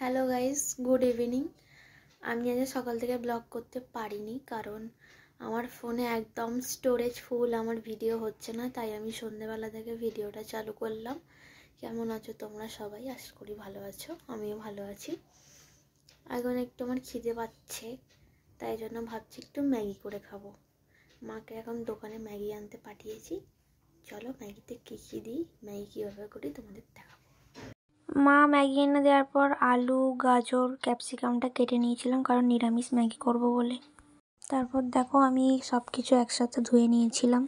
Hello guys, good evening. আমি আজ সকাল থেকে ব্লগ করতে পারিনি কারণ আমার ফোনে একদম স্টোরেজ ফুল, আমার ভিডিও হচ্ছে না, তাই আমি সন্ধ্যেবেলা থেকে ভিডিওটা চালু করলাম। কেমন আছো তোমরা সবাই? আশা করি ভালো আছো, আমিও ভালো আছি। এখন একটু আমার খিদে পাচ্ছে, তাই জন্য ভাবছি একটু ম্যাগি করে খাবো। মাকে এখন দোকানে ম্যাগি আনতে পাঠিয়েছি। চলো ম্যাগিতে কী কী দিই, ম্যাগি কীভাবে করি তোমাদের দেখাবো। মা ম্যাগি এনে দেওয়ার পর আলু, গাজর, ক্যাপসিকামটা কেটে নিয়েছিলাম কারণ নিরামিষ ম্যাগি করব বলে। তারপর দেখো আমি সব কিছু একসাথে ধুয়ে নিয়েছিলাম।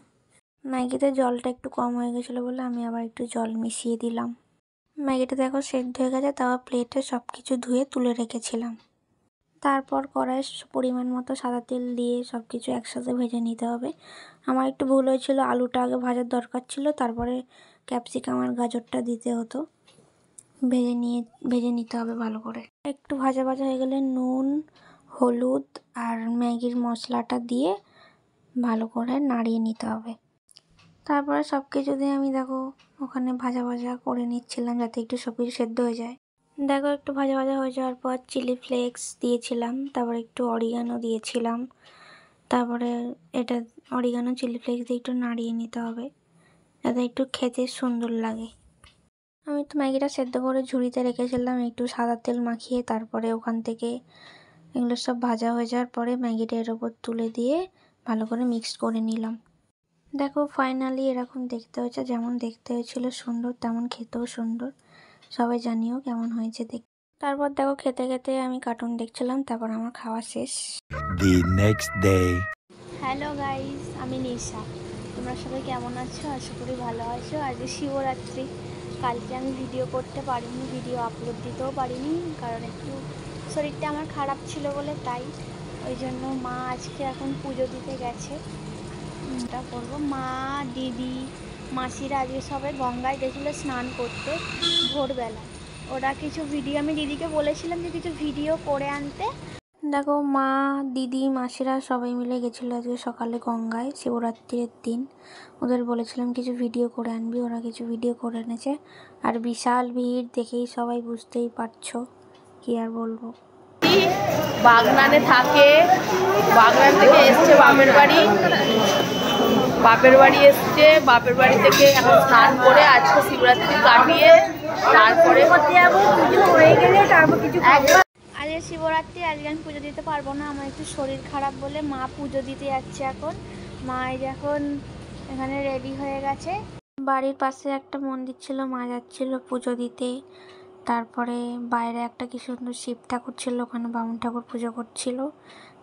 ম্যাগিতে জলটা একটু কম হয়ে গেছিলো বলে আমি আবার একটু জল মিশিয়ে দিলাম। ম্যাগিটা দেখো সেদ্ধ হয়ে গেছে, তাও প্লেটে সব কিছু ধুয়ে তুলে রেখেছিলাম। তারপর কড়াইয়ে পরিমাণ মতো সাদা তেল দিয়ে সব কিছু একসাথে ভেজে নিতে হবে। আমার একটু ভুল হয়েছিল, আলুটা আগে ভাজার দরকার ছিল, তারপরে ক্যাপসিকাম আর গাজরটা দিতে হতো। ভেজে নিতে হবে ভালো করে। একটু ভাজা ভাজা হয়ে গেলে নুন, হলুদ আর ম্যাগির মশলাটা দিয়ে ভালো করে নাড়িয়ে নিতে হবে। তারপরে সব কিছু দিয়ে আমি দেখো ওখানে ভাজা ভাজা করে নিচ্ছিলাম যাতে একটু সব কিছু সেদ্ধ হয়ে যায়। দেখো একটু ভাজা ভাজা হয়ে যাওয়ার পর চিলি ফ্লেক্স দিয়েছিলাম, তারপরে একটু অরিগানো দিয়েছিলাম। তারপরে এটা অরিগানো চিলি ফ্লেক্স দিয়ে একটু নাড়িয়ে নিতে হবে যাতে একটু খেতে সুন্দর লাগে। আমি তো ম্যাগিটা সেদ্ধ করে ঝুড়িতে রেখেছিলাম একটু সাদা তেল মাখিয়ে। তারপরে ওখান থেকে এগুলো সব ভাজা হয়ে যাওয়ার পরে ম্যাগিটা এর ওপর তুলে দিয়ে ভালো করে মিক্সড করে নিলাম। দেখো ফাইনালি এরকম দেখতে হয়েছে, যেমন দেখতে হয়েছিল সুন্দর তেমন খেতেও সুন্দর। সবাই জানিও কেমন হয়েছে দেখতে। তারপর দেখো খেতে খেতে আমি কার্টুন দেখছিলাম, তারপর আমার খাওয়া শেষ। The next day. Hello guys, আমি নিশা। তোমরা সবাই কেমন আছো? আশা করি ভালো আছো। আজকে শিবরাত্রি, কালকে আমি ভিডিও করতে পারিনি, ভিডিও আপলোড দিতেও পারিনি কারণ একটু শরীরটা আমার খারাপ ছিল বলে, তাই ওই জন্য মা আজকে এখন পুজো দিতে গেছে। এটা করবো, মা, দিদি, মাসিরা আজকে সবাই গঙ্গায় গেছিলো স্নান করতে ভোরবেলা। ওরা কিছু ভিডিও, আমি দিদিকে বলেছিলাম যে কিছু ভিডিও করে আনতে। দেখো মা, দিদি, মাসিরা সবাই মিলে গেছিলো আজকে সকালে গঙ্গায় শিবরাত্রির দিন। ওদের বলেছিলাম কিছু ভিডিও করে আনবি, ওরা কিছু ভিডিও করে এনেছে। আর বিশাল ভিড়, দেখেই সবাই বুঝতেই পারছো, কি আর বলবো। বাগনানে থাকে, বাগনান থেকে এসছে বাপের বাড়ি এসছে, বাপের বাড়ি থেকে এখন স্নান করে আজকে শিবরাত্রি কাটিয়ে তারপরে পুজো হয়ে গেলে তারপর কিছু আজকে শিবরাত্রি, আজকে আমি পুজো দিতে পারবো না, আমার একটু শরীর খারাপ বলে। মা পুজো দিতে যাচ্ছে এখন। মা এখন এখানে রেডি হয়ে গেছে। বাড়ির পাশে একটা মন্দির ছিল, মা যাচ্ছিল পুজো দিতে। তারপরে বাইরে একটা কি সুন্দর শিব ঠাকুর ছিল, ওখানে বামুন ঠাকুর পুজো করছিল।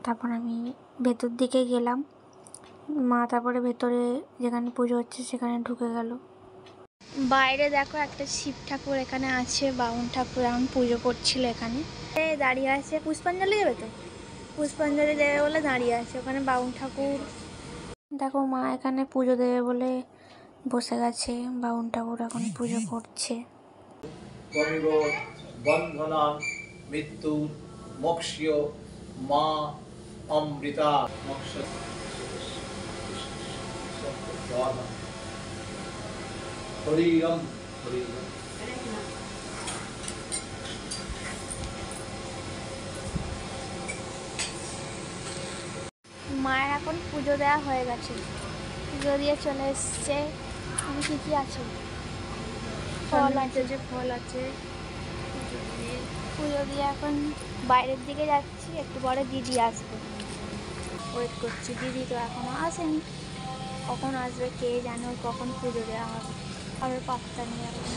তারপর আমি ভেতর দিকে গেলাম, মা তারপরে ভেতরে যেখানে পুজো হচ্ছে সেখানে ঢুকে গেল। বাইরে দেখো একটা শিব ঠাকুর এখানে আছে, বামুন ঠাকুর এখন পুজো করছিল এখানে দাঁড়িয়ে আছে। পুষ্পাঞ্জলি দেবে তো, পুষ্পাঞ্জলি দেবে বলে দাঁড়িয়ে আছে ওখানে বামুন ঠাকুর। দেখো মা এখানে পুজো দেবে বলে বসে গেছে, বামুন ঠাকুর এখন পুজো করছে। বন্ধনাম মৃত্যু মোক্ষ্য মা অমৃতা মোক্ষ হরিরম হরিরম। মায়ের এখন পুজো দেওয়া হয়ে গেছে, পুজো দিয়ে চলে এসছে। আমি কি আছে, ফল আছে, যে ফল আছে, পুজো দিয়ে এখন বাইরের দিকে যাচ্ছি। একটু পরে দিদি আসবে, ওয়েট করছি। দিদি তো এখনো আসেনি, কখন আসবে কে জানে, কখন পুজো দেওয়া হবে আর পাত্তা নেই এখন।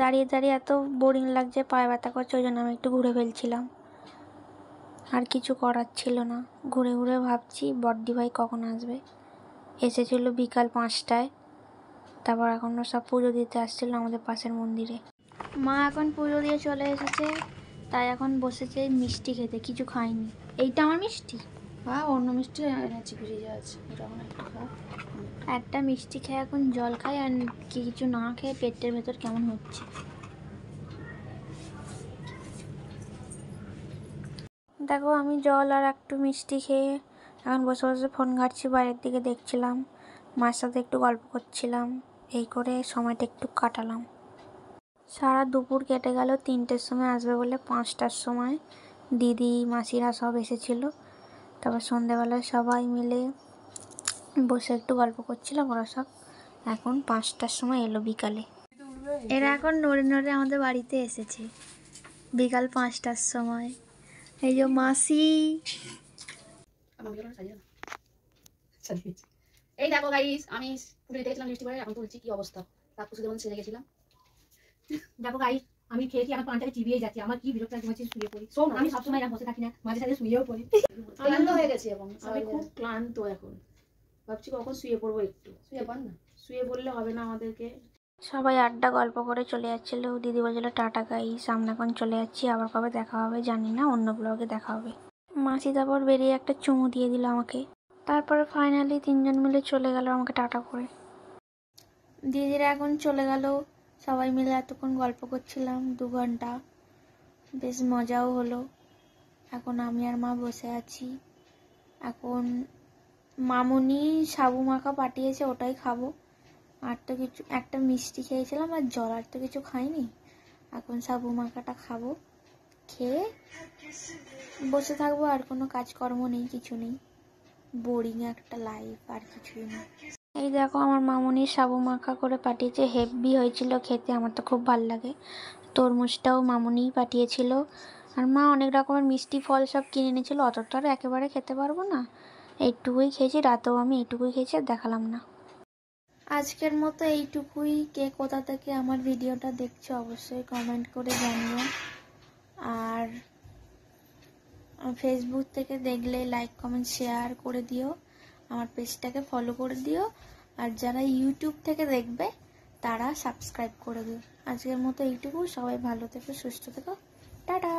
দাঁড়িয়ে দাঁড়িয়ে এত বোরিং লাগছে, পায়ে ব্যথা করছে, ওই জন্য আমি একটু ঘুরে ফেলছিলাম। আর কিছু করার ছিল না, ঘুরে ঘুরে ভাবছি বড়দি ভাই কখন আসবে। এসেছিলো বিকাল 5টায়, তারপর এখনও সব পুজো দিতে আসছিল আমাদের পাশের মন্দিরে। মা এখন পুজো দিয়ে চলে এসেছে, তাই এখন বসেছে মিষ্টি খেতে, কিছু খাইনি। এইটা আমার মিষ্টি, অন্য মিষ্টি এনেছি, ফ্রিজে আছে, ওটা একটা মিষ্টি খেয়ে এখন জল খাই, আর কিছু না খেয়ে পেটের ভেতর কেমন হচ্ছে। দেখো আমি জল আর একটু মিষ্টি খেয়ে এখন বসে বসে ফোন ঘাঁটছি, বাইরের দিকে দেখছিলাম, মার সাথে একটু গল্প করছিলাম, এই করে সময়টা একটু কাটালাম। সারা দুপুর কেটে গেল, 3টের সময় আসবে বলে 5টার সময় দিদি মাসিরা সব এসেছিল। তারপর সন্ধেবেলায় সবাই মিলে বসে একটু গল্প করছিলাম, ওরা সব এখন 5টার সময় এলো বিকালে। এরা এখন নড়ে নড়ে আমাদের বাড়িতে এসেছে বিকাল 5টার সময়। এই যে মাসি, এই দেখো গাইস, আমি পুরো দেখলাম লিপস্টিক পরে, এখন তুলছি, কি অবস্থা, তার খুশি যেমন সেজে গেছিলাম। দেখো গাইস, আমি খেয়ে আমার পানটাকে চিবিয়ে যাচ্ছি, আমার কি বিরক্ত লাগছে, শুয়ে পড়ি। শোন, আমি সবসময় এরকম বসে থাকি না, মাঝে সাঝে শুয়েও পড়ি। ক্লান্ত হয়ে গেছি এবং আমি খুব ক্লান্ত এখন, ভাবছি কখন শুয়ে পড়বো, একটু শুয়ে পড় না, শুয়ে পড়লে হবে না আমাদেরকে। সবাই আড্ডা গল্প করে চলে যাচ্ছিল। দিদি বলছিল টাটা গাইস, সামনে এখন চলে যাচ্ছি, আবার কবে দেখা হবে জানি না, অন্য ব্লগে দেখা হবে। মাসি তারপর বেরিয়ে একটা চুমু দিয়ে দিল আমাকে। তারপরে ফাইনালি 3জন মিলে চলে গেল আমাকে টাটা করে। দিদিরা এখন চলে গেল, সবাই মিলে এতক্ষণ গল্প করছিলাম 2 ঘন্টা, বেশ মজাও হলো। এখন আমি আর মা বসে আছি। এখন মামুনি সাবু মাখা পাঠিয়েছে, ওটাই খাবো। আর তো কিছু, একটা মিষ্টি খেয়েছিলাম আর জল, আর তো কিছু খাইনি। এখন সাবু মাখাটা খাবো, খেয়ে বসে থাকবো। আর কোনো কাজকর্ম নেই, কিছু নেই, বোরিং একটা লাইফ, আর কিছুই নেই। এই দেখো আমার মামুনি সাবু মাখা করে পাঠিয়েছে, হেভি হয়েছিল খেতে, আমার তো খুব ভালো লাগে। তরমুজটাও মামুনিই পাঠিয়েছিল। আর মা অনেক রকমের মিষ্টি ফল সব কিনে এনেছিল, অত তো আর একেবারে খেতে পারবো না, এইটুকুই খেয়েছি। রাতেও আমি এইটুকুই খেয়েছি, আর দেখালাম না। আজকের মতো এইটুকুই। কে কোথা থেকে আমার ভিডিওটা দেখছো অবশ্যই কমেন্ট করে জানিও। আর ফেসবুক থেকে দেখলে লাইক কমেন্ট শেয়ার করে দিও, আমার পেজটাকে ফলো করে দিও। আর যারা ইউটিউব থেকে দেখবে তারা সাবস্ক্রাইব করে দিও। আজকের মতো এইটুকু। সবাই ভালো থেকো, সুস্থ থেকো, টাটা।